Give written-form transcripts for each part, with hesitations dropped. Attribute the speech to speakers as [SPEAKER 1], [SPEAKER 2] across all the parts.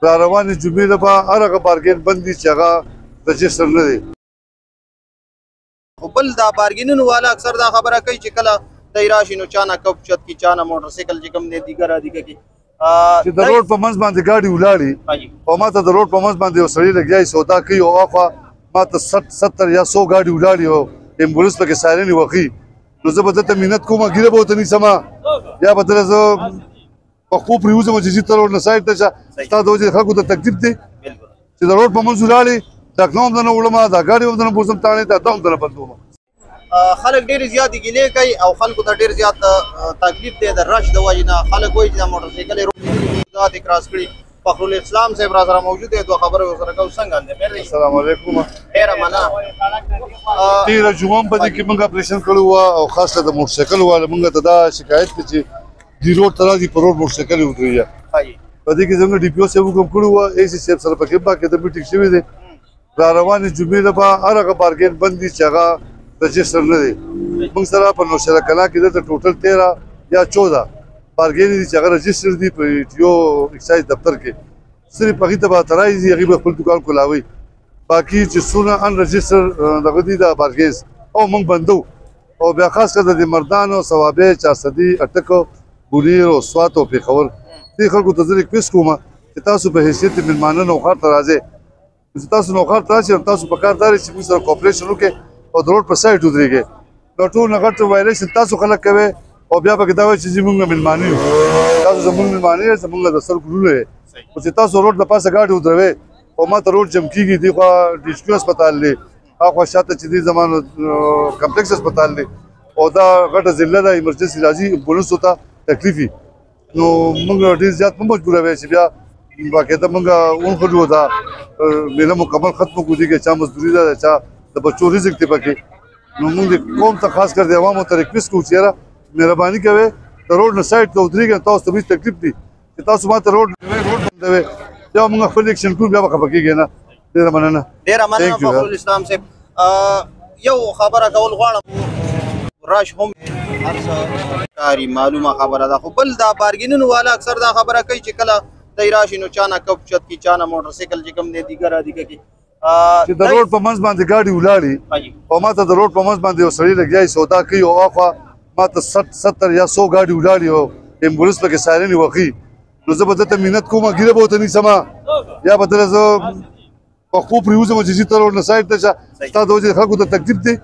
[SPEAKER 1] را روانې جمعې لپاره هر هغه بارګین بند دي چې هغه رجسټر نه دی.
[SPEAKER 2] خو بل دا بارګینونو والا اکثر دا خبره کوي چې کله دی راشي نو چا نه کپ چت کی چا نه موټر سایکل چې کوم دی دیګه را دیګه کی
[SPEAKER 1] چې د روډ په منځ باندې ګاډي ولاړي او ما ته د روډ په منځ باندې یو سړی لګیا سودا کوي او اخوا ما ته 70 یا 100 ګاډي ولاړي او امبولانس پکې سایرن وخی نو زه به درته منت کوم ګیره به ورته نیسمه یا به درته زه په خپو پرېوځم چې ځي ته روډ نه سایډ ته شه ستا د وجې خلکو ته تکلیف دی چې د روډ په منځ ولاړې ډاکنه هم درنه وړمه دا ګاډي هم درنه بوځم تاڼې ته دا هم درنه بندوم.
[SPEAKER 2] خلک ډېرې زیاتې ګیلې کوي او خلکو ته ډېر زیات تکلیف دی د رش د وجې نه. خلک وایي چې دا موټر سایکل یې کراس کړي. فخرالاسلام صاحب را سره موجود دی، دوه خبرې ورسره کوو. څنګه دی؟
[SPEAKER 1] السلام علیکم.
[SPEAKER 2] ډېره مننه.
[SPEAKER 1] تېره جمعه هم په دې کې موږ اپریشن کړی وه او خاص کر د موټر سایکل والا موږ ته دا شکایت دی چې دې روډ ته راځي په روډ موټر سایکل یې ودرېږي. په دې کې زموږ ډي پي او صاحب حکم کړی وه اے سي صاحب سره پکې باقاعده میټینګ شوی دی. را روانې جمعې لپاره هر هغه بارګین بند دي چې هغه رجسټر نه دی. موږ سره په نوشهره کلا کې دلته ټوټل 13 یا 14 بارګینې دي چې هغه رجسټر دي په یو اکسایز دفتر کې. صرف هغې ته به ترایي ځي، هغې به خپل دوکان کولاوي. باقي چې څونه ان رجسټر دغه دي د بارګیز او موږ بندو. او بیا خاص کر د مردانو صوابع چارسدي اټکو بونیر او سوات او پېښور دې خلکو ته زه ریکویسټ کوم چې تاسو په حیثیت مېلمانه نوښار ته راځئ. چې تاسو نوښار ته راشئ تاسو په کار دا دی چې موږ سره کوپریشن وکړئ او د روډ په سایډ ودرېږئ. نو ټول نه غټ وایلیشن تاسو خلک کوئ او بیا پکې دا وایي چې زموږ مېلمانه یو. تاسو زموږ مېلمانه یې زموږ د سر ګلونه یې خو چې تاسو روډ د پاسه ګاډي ودروئ او ما ته روډ جم کېږي دې خوا ډي ایچ کیو هسپتال دی، هاخوا شاته چې دې زمانو کمپلیکس هسپتال دی او دا غټه ضلع ده ایمرجنسي راځي امبولانسو ته تکلیف وي. نو موږ ډېر زیات مه مجبوروئ چې بیا باقاعده موږ ونښلو دا میله مکمل ختمه کړو. دې کې چا مزدوري ده چا د بچو رزق دی پکې. نو موږ د قوم ته خاص کر د عوامو ته ریکویسټ کوو چې یاره مهرباني کوئ د روډ نه سایډ ته ودرېږئ. تاسو ته هېڅ تکلیف دی چې تاسو ما ته روډ بندوئ بیا موږ خپل ایکشن کوو بیا به خفه کېږئ نه. ډېره مننه.
[SPEAKER 2] ډېره مننه فخرالاسلام صاحب. یو خبره کول غواړم، رش هم هر څه کاري معلومه خبره ده، خو بل دا بارګینونو والا اکثر دا خبره کوي چې کله دی راشي نو چا نه کپ چت کی چا نه موټر سایکل چې کوم دی دیګه را دیګه کی
[SPEAKER 1] چې د روډ په منځ باندې ګاډي ولاړي او ما ته د روډ په منځ باندې یو سړی لګیا سودا کوي او اخوا ما ته 70 یا 100 ګاډي ولاړي او امبولانس پکې سایرن وخی نو زه به درته منت کوم ګیره به ورته نیسمه یا به درته زه په خپو پرېوځم چې ځي ته روډ نه سایډ ته شه ستا د وجې خلکو ته تکلیف دی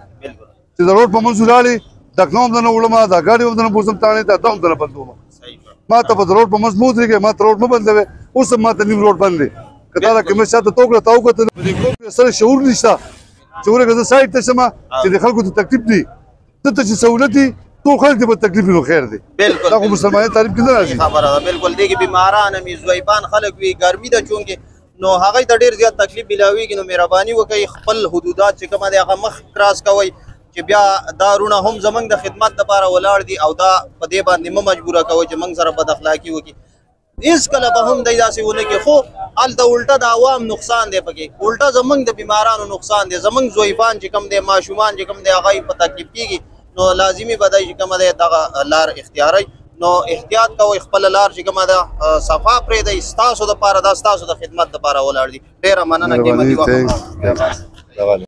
[SPEAKER 1] چې د روډ په منځ ولاړې ډاکنه هم درنه وړمه دا ګاډي هم درنه بوځم تاڼې ته دا هم درنه بندوم. ما ته په روډ په منځ مه ودرېږئ، ما ته روډ مه بندوئ. اوس هم ما ته نیم روډ بند دی. که تا دا قیمت شاته تو کړه تا وکتل سره شعور نشته چې ورګه زه سایډ ته شمه چې د خلکو ته تکلیف دی. دلته چې سهولت دی ټول خلک دې په تکلیف وي نو خیر دی. دا خو مسلمانۍ تعریف کې نه راځي.
[SPEAKER 2] خبره ده بالکل. دې کې بیماران هم ضعیفان خلک وي، ګرمي ده چونکې نو هغوی ته ډېر زیات تکلیف میلاویږي. نو مهرباني وکړئ خپل حدودات چې کومه دی هغه مخ کراس کوئ چې بیا دا رونه هم زموږ د خدمت دپاره ولاړ دي او دا په دې باندې مه مجبوره کوئ چې موږ سره بد اخلاقي وکړي. هېڅکله به هم دی داسې ونه کړي. خو هلته الټه د عوام نقصان دی پکې، الټه زموږ د بیمارانو نقصان دی. زموږ ضعیفان چې کوم دی ماشومان چې کوم دی هغه په تکلیف کېږي. نو لازمي به دی چې کومه دی دغه لار اختیاروئ. نو احتیاط کوئ، خپله لار چې کومه ده صفا پرېږدئ. ستاسو دپاره دا ستاسو د خدمت دپاره ولاړ دي. ډېره مننه قیمتي وخت